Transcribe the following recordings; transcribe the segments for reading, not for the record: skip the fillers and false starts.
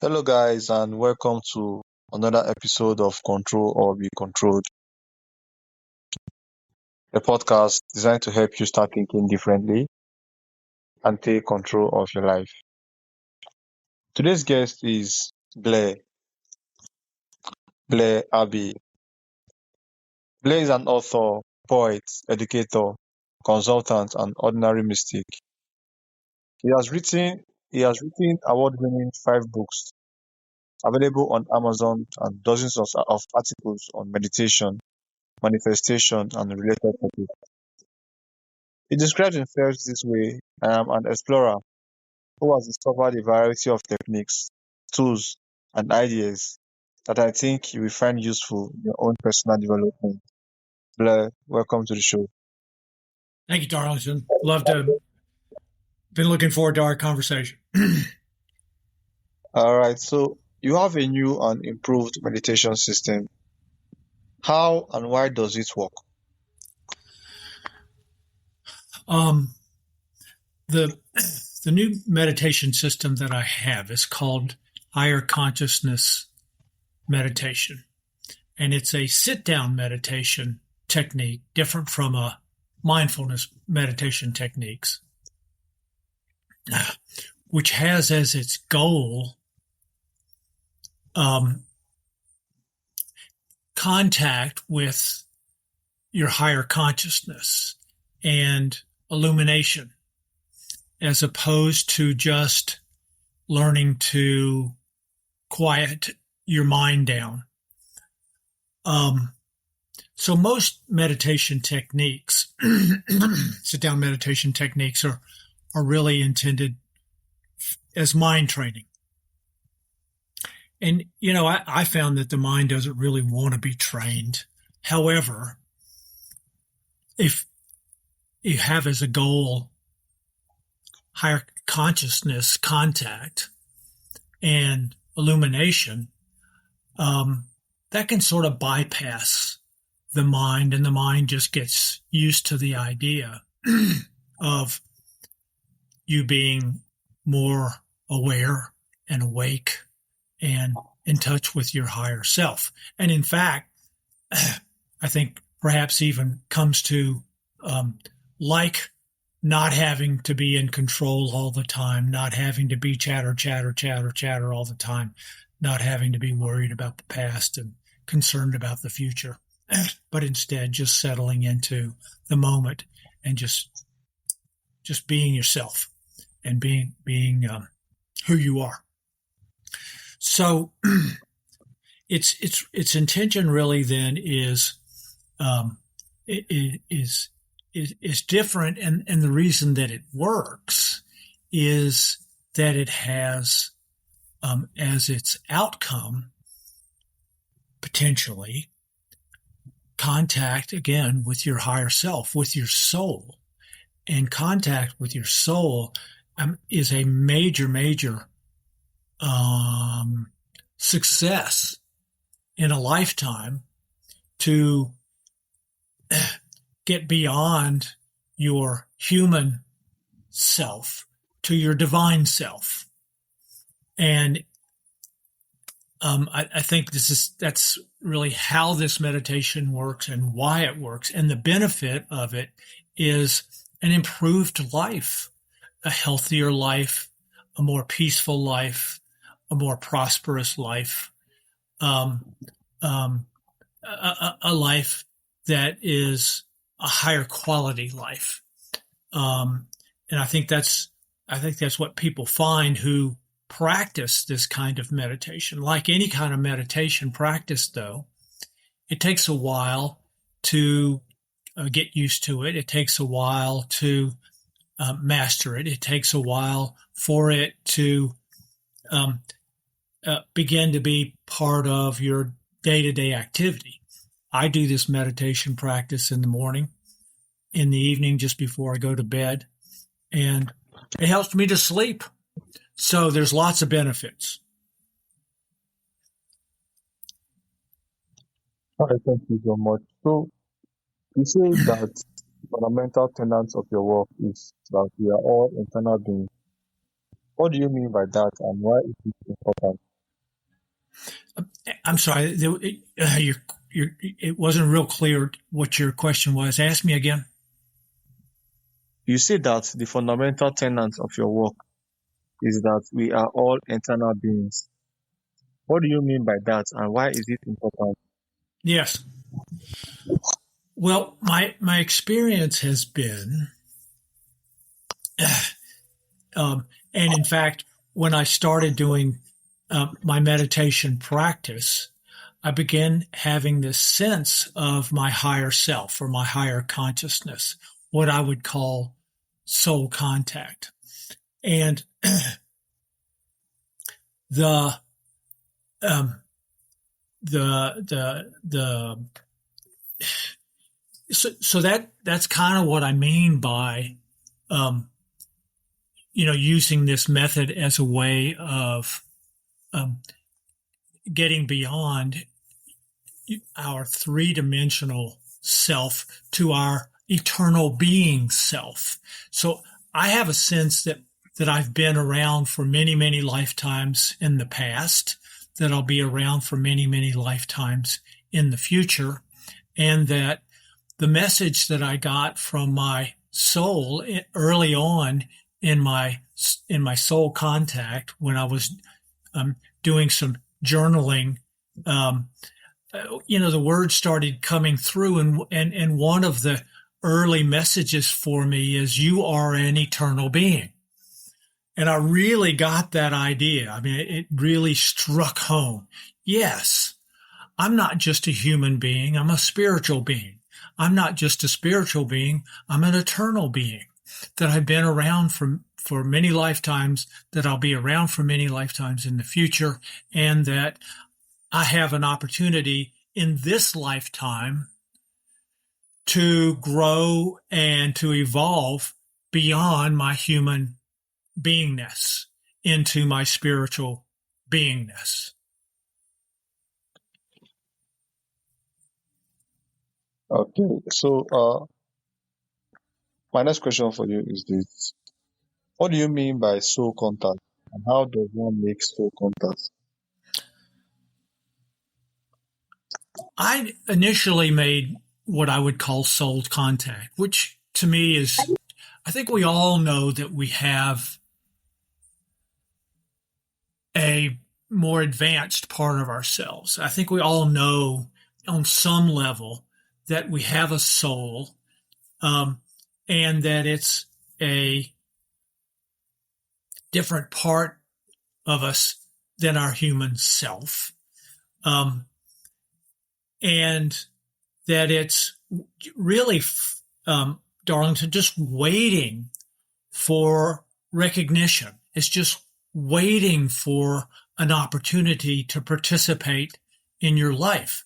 Hello, guys, and welcome to another episode of Control or Be Controlled, a podcast designed to help you start thinking differently and take control of your life. Today's guest is Blair Abbey. Blair is an author, poet, educator, consultant, and ordinary mystic. He has written he has written award-winning 5 books available on Amazon and dozens of articles on meditation, manifestation, and related topics. He describes himself this way: I am an explorer who has discovered a variety of techniques, tools, and ideas that I think you will find useful in your own personal development. Blair, welcome to the show. Thank you, Darlington. Been looking forward to our conversation. All right, so you have a new and improved meditation system. How and why does it work? The new meditation system that I have is called Higher Consciousness Meditation, and it's a sit-down meditation technique, different from a mindfulness meditation techniques, which has as its goal contact with your higher consciousness and illumination, as opposed to just learning to quiet your mind down. So most meditation techniques, sit-down meditation techniques, are really intended as mind training. And, I found that the mind doesn't really want to be trained. However, if you have as a goal higher consciousness contact and illumination, that can sort of bypass the mind, and the mind just gets used to the idea of you being more aware and awake and in touch with your higher self. And in fact, I think perhaps even comes to like not having to be in control all the time, not having to be chatter all the time, not having to be worried about the past and concerned about the future, but instead just settling into the moment and just being yourself and being who you are. So its intention really then is different, and the reason that it works is that it has as its outcome potentially contact again with your higher self, with your soul. And contact with your soul is a major success in a lifetime to get beyond your human self to your divine self. And I think that's really how this meditation works and why it works. And the benefit of it is an improved life, a healthier life, a more peaceful life, a more prosperous life, a life that is a higher quality life. And I think that's what people find who practice this kind of meditation. Like any kind of meditation practice, though, it takes a while to get used to it. It takes a while to master it. It takes a while for it to begin to be part of your day-to-day activity. I do this meditation practice in the morning, in the evening, just before I go to bed, and it helps me to sleep. So there's lots of benefits. All right, thank you so much. So you say that fundamental tenets of your work is that we are all internal beings. What do you mean by that, and why is it important? I'm sorry. It wasn't real clear what your question was. Ask me again. You say that the fundamental tenet of your work is that we are all eternal beings. What do you mean by that, and why is it important? Yes. Well, my experience has been, and in fact, when I started doing my meditation practice, I began having this sense of my higher self or my higher consciousness, what I would call soul contact. And the um, the so that's kind of what I mean by using this method as a way of getting beyond our three-dimensional self to our eternal being self. So I have a sense that I've been around for many, many lifetimes in the past, that I'll be around for many, many lifetimes in the future, and that the message that I got from my soul early on in my soul contact when I was doing some journaling, the words started coming through, and one of the early messages for me is, you are an eternal being. And I really got that idea. I mean, it really struck home. Yes, I'm not just a human being. I'm a spiritual being. I'm not just a spiritual being. I'm an eternal being, that I've been around for many lifetimes, that I'll be around for many lifetimes in the future, and that I have an opportunity in this lifetime to grow and to evolve beyond my human beingness into my spiritual beingness. Okay, so my next question for you is this: what do you mean by soul contact, and how does one make soul contact? I initially made what I would call soul contact, which to me is, I think we all know that we have a more advanced part of ourselves. I think we all know on some level that we have a soul, and that it's a different part of us than our human self. And that it's really, Darlington, just waiting for recognition. It's just waiting for an opportunity to participate in your life.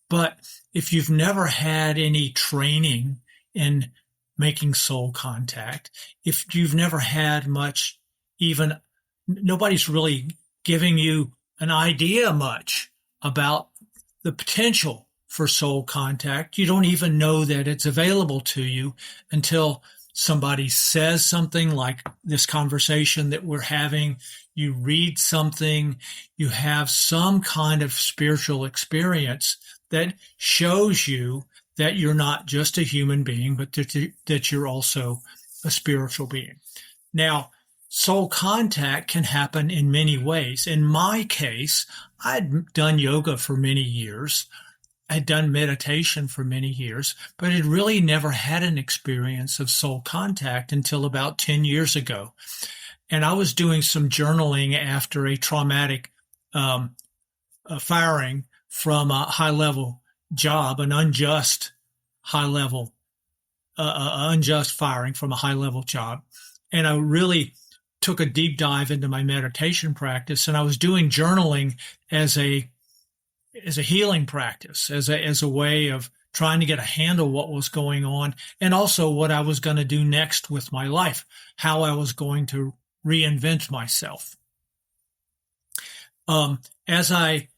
But if you've never had any training in making soul contact, if you've never had much, even nobody's really giving you an idea much about the potential for soul contact, you don't even know that it's available to you until somebody says something like this conversation that we're having, you read something, you have some kind of spiritual experience that shows you that you're not just a human being, but that you're also a spiritual being. Now, soul contact can happen in many ways. In my case, I'd done yoga for many years. I'd done meditation for many years, but had really never had an experience of soul contact until about 10 years ago. And I was doing some journaling after a traumatic firing from a high-level job, an unjust high-level, unjust firing from a high-level job. And I really took a deep dive into my meditation practice, and I was doing journaling as a healing practice, as a way of trying to get a handle what was going on, and also what I was going to do next with my life, how I was going to reinvent myself. As I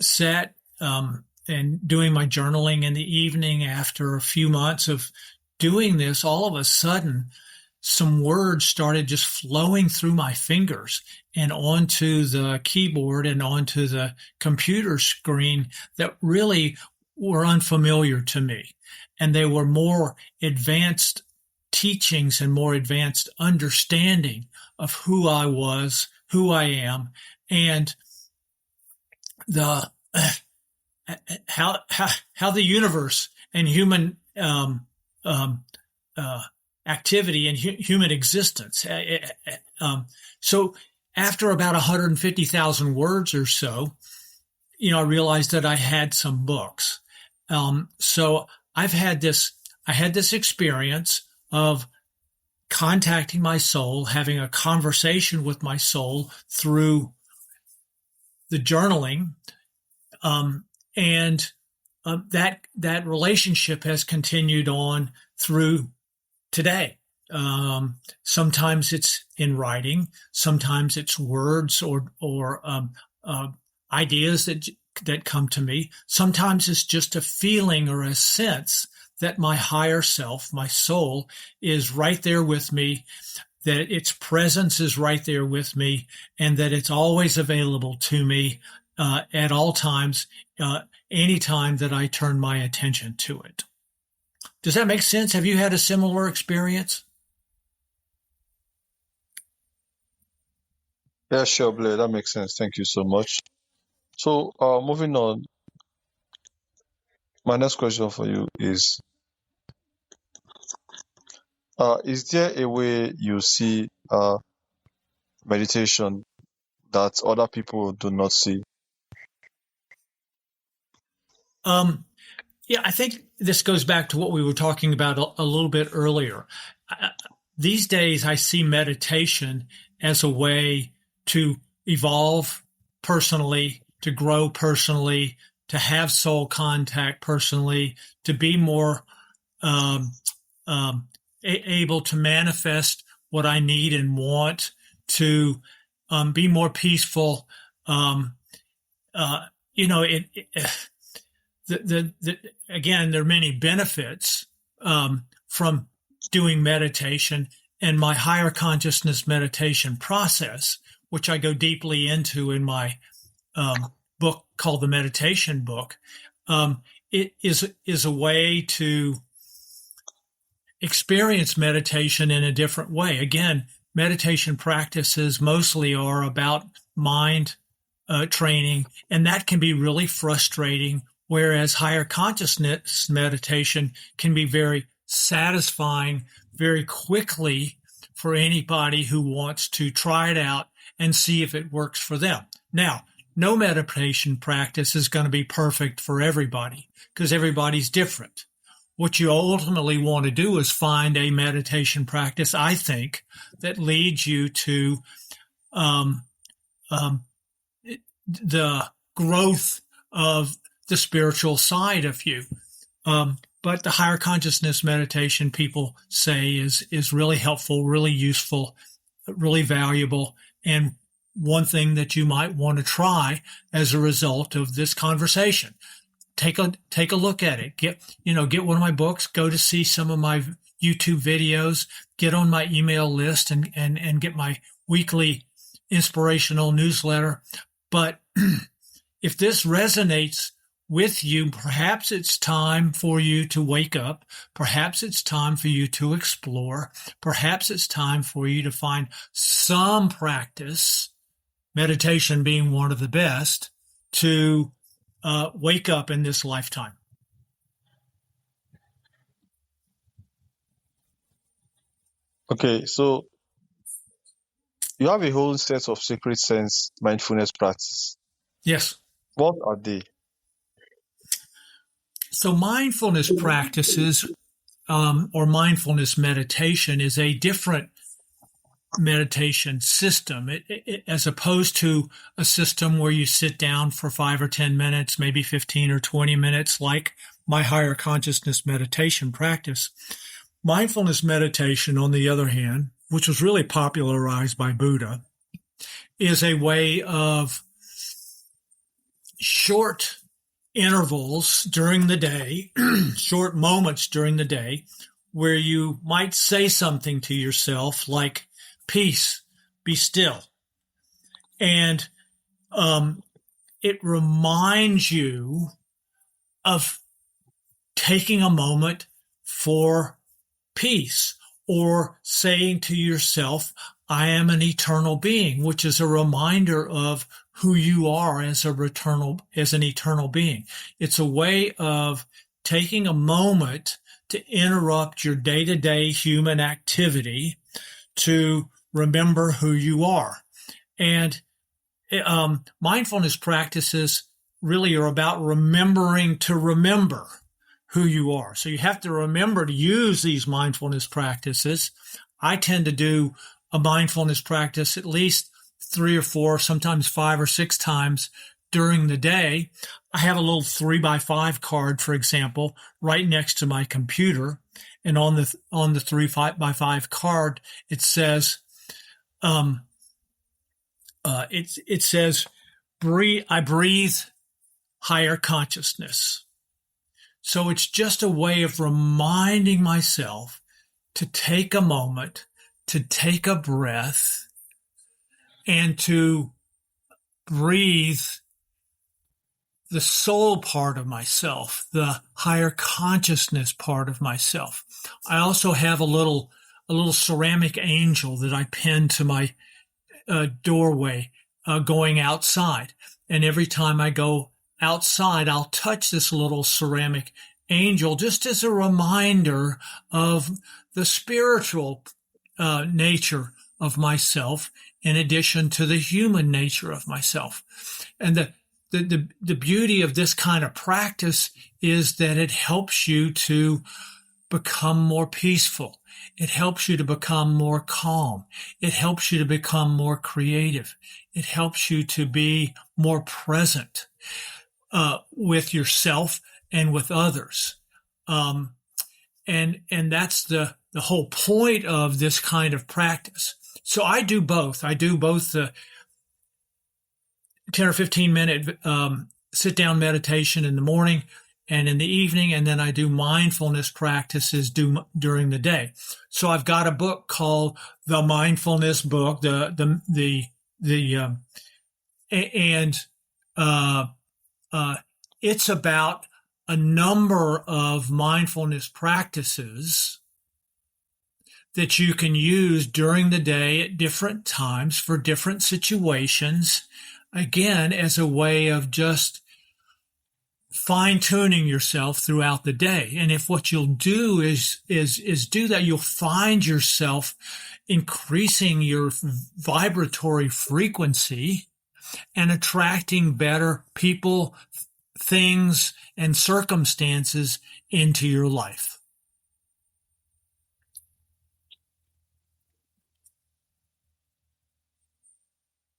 sat and doing my journaling in the evening, after a few months of doing this, all of a sudden some words started just flowing through my fingers and onto the keyboard and onto the computer screen that really were unfamiliar to me. And they were more advanced teachings and more advanced understanding of who I was, who I am, and the how the universe and human activity and human existence. So after about 150,000 words or so, I realized that I had some books. So I had this experience of contacting my soul, having a conversation with my soul through the journaling, and that relationship has continued on through today. Sometimes it's in writing, sometimes it's words or ideas that come to me. Sometimes it's just a feeling or a sense that my higher self, my soul, is right there with me, that its presence is right there with me, and that it's always available to me at all times, anytime that I turn my attention to it. Does that make sense? Have you had a similar experience? Yeah, sure, Blair. That makes sense. Thank you so much. So, moving on, my next question for you is there a way you see meditation that other people do not see? Yeah, I think this goes back to what we were talking about a little bit earlier. These days, I see meditation as a way to evolve personally, to grow personally, to have soul contact personally, to be more able to manifest what I need and want, to be more peaceful. Again, there are many benefits from doing meditation, and my higher consciousness meditation process, which I go deeply into in my book called The Meditation Book. It is a way to experience meditation in a different way. Again, meditation practices mostly are about mind training, and that can be really frustrating, whereas higher consciousness meditation can be very satisfying very quickly for anybody who wants to try it out and see if it works for them. Now, no meditation practice is going to be perfect for everybody because everybody's different. What you ultimately want to do is find a meditation practice, I think, that leads you to the growth of the spiritual side of you. But the higher consciousness meditation, people say, is really helpful, really useful, really valuable, and one thing that you might want to try as a result of this conversation. Take a look at it. Get one of my books, go to see some of my YouTube videos, get on my email list and get my weekly inspirational newsletter. But if this resonates with you, perhaps it's time for you to wake up. Perhaps it's time for you to explore. Perhaps it's time for you to find some practice, meditation being one of the best, to wake up in this lifetime. Okay, so you have a whole set of sacred sense mindfulness practice. Yes. What are they? So mindfulness practices or mindfulness meditation is a different meditation system as opposed to a system where you sit down for 5 or 10 minutes, maybe 15 or 20 minutes, like my higher consciousness meditation practice. Mindfulness meditation, on the other hand, which was really popularized by Buddha, is a way of short intervals during the day, short moments during the day, where you might say something to yourself like, peace, be still. And it reminds you of taking a moment for peace, or saying to yourself, I am an eternal being, which is a reminder of who you are as an eternal being. It's a way of taking a moment to interrupt your day-to-day human activity to remember who you are. And mindfulness practices really are about remembering to remember who you are. So you have to remember to use these mindfulness practices. I tend to do a mindfulness practice at least 3 or 4, sometimes 5 or 6 times during the day. I have a little 3x5 card, for example, right next to my computer. And on the 3x5 card, it says, it says, I breathe higher consciousness. So it's just a way of reminding myself to take a moment, to take a breath, and to breathe the soul part of myself, the higher consciousness part of myself. I also have a little ceramic angel that I pin to my doorway going outside. And every time I go outside, I'll touch this little ceramic angel just as a reminder of the spiritual nature of myself in addition to the human nature of myself. And the beauty of this kind of practice is that it helps you to become more peaceful. It helps you to become more calm. It helps you to become more creative. It helps you to be more present with yourself and with others. And that's the whole point of this kind of practice. So I do both. I do both the 10 or 15 minute sit down meditation in the morning and in the evening, and then I do mindfulness practices during the day. So I've got a book called The Mindfulness Book, it's about a number of mindfulness practices that you can use during the day at different times for different situations, again, as a way of just fine-tuning yourself throughout the day. And if what you'll do is do that, you'll find yourself increasing your vibratory frequency and attracting better people, things, and circumstances into your life.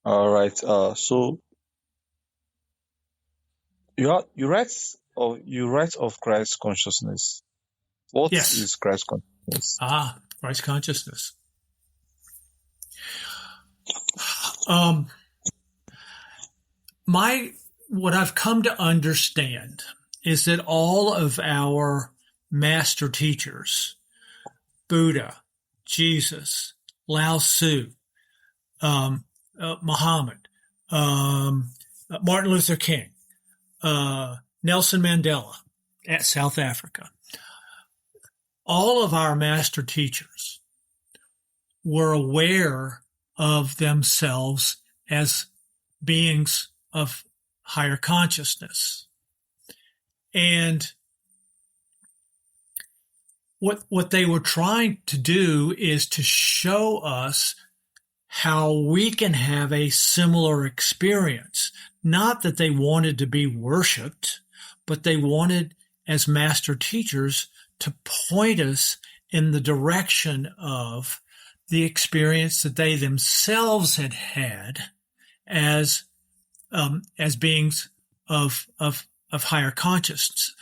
All right. So you write of Christ consciousness. What Yes. is Christ consciousness? Christ consciousness. What I've come to understand is that all of our master teachers, Buddha, Jesus, Lao Tzu, Muhammad, Martin Luther King, Nelson Mandela at South Africa, all of our master teachers were aware of themselves as beings of higher consciousness. And what they were trying to do is to show us how we can have a similar experience. Not that they wanted to be worshipped, but they wanted, as master teachers, to point us in the direction of the experience that they themselves had had as beings of higher consciousness.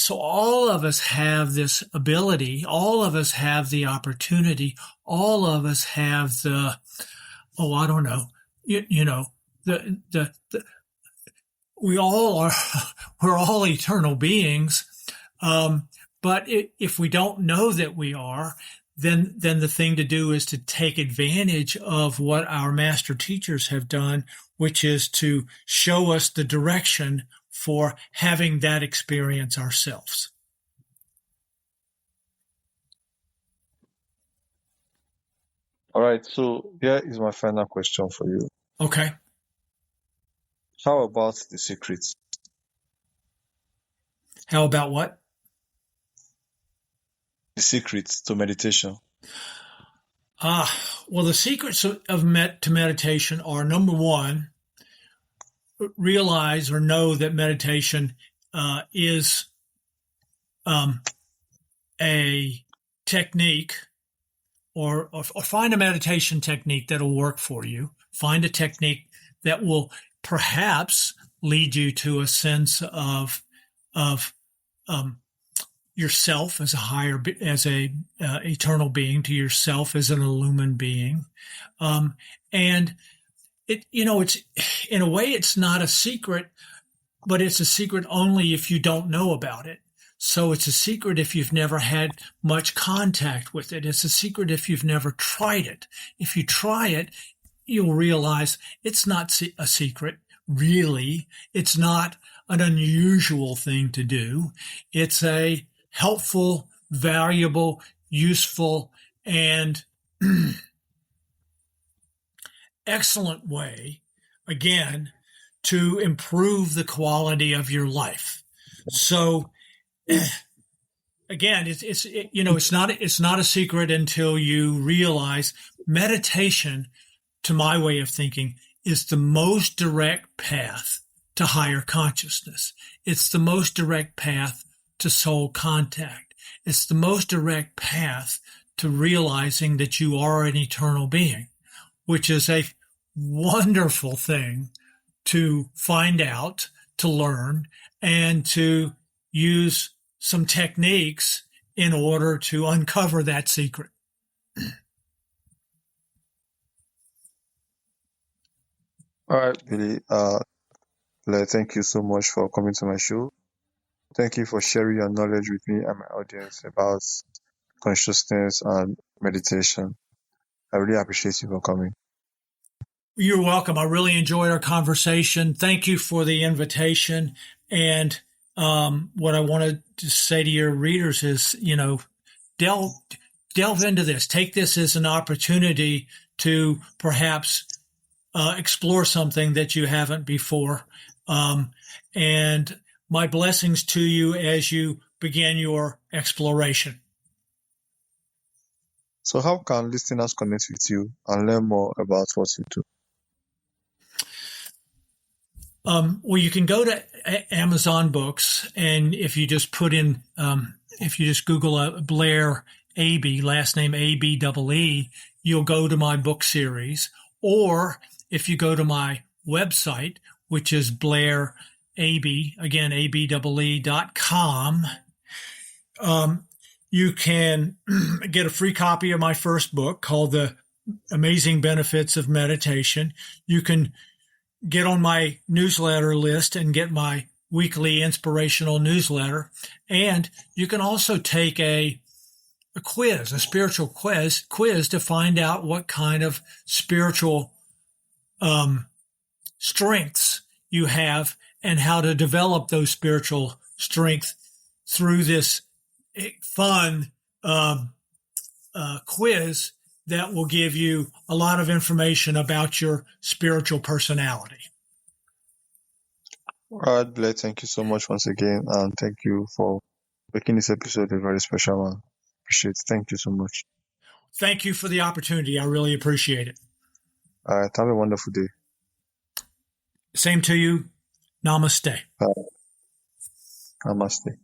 So all of us have this ability. All of us have the opportunity. All of us have we're all eternal beings. But if we don't know that we are, then the thing to do is to take advantage of what our master teachers have done, which is to show us the direction for having that experience ourselves. All right, so here is my final question for you. Okay. How about the secret? How about what? The secret to meditation. Well, the secrets of meditation are, number one, realize or know that meditation is a technique, or find a meditation technique that'll work for you. Find a technique that will perhaps lead you to a sense of yourself as a eternal being, to yourself as an illumined being, and it's in a way it's not a secret, but it's a secret only if you don't know about it. So it's a secret if you've never had much contact with it. It's a secret if you've never tried it. If you try it, you'll realize it's not a secret, really. It's not an unusual thing to do. It's a helpful, valuable, useful, and excellent way, again, to improve the quality of your life. So, again, it's not a secret until you realize meditation, to my way of thinking, is the most direct path to higher consciousness. It's the most direct path to soul contact. It's the most direct path to realizing that you are an eternal being, which is a wonderful thing to find out, to learn, and to use some techniques in order to uncover that secret. All right, Billy. Blair, thank you so much for coming to my show. Thank you for sharing your knowledge with me and my audience about consciousness and meditation. I really appreciate you for coming. You're welcome. I really enjoyed our conversation. Thank you for the invitation. And what I wanted to say to your readers is, delve into this. Take this as an opportunity to perhaps explore something that you haven't before. And my blessings to you as you begin your exploration. So how can listeners connect with you and learn more about what you do? Well, you can go to Amazon Books, and if you just Google Blair Abee, last name Abee, you'll go to my book series. Or if you go to my website, which is Blair Abee, again, abee.com, you can get a free copy of my first book called The Amazing Benefits of Meditation. You can get on my newsletter list and get my weekly inspirational newsletter. And you can also take a spiritual quiz to find out what kind of spiritual strengths you have and how to develop those spiritual strengths through this fun quiz that will give you a lot of information about your spiritual personality. All right, Blair, thank you so much once again, and thank you for making this episode a very special one. Appreciate it. Thank you so much. Thank you for the opportunity. I really appreciate it. All right, have a wonderful day. Same to you. Namaste. Namaste.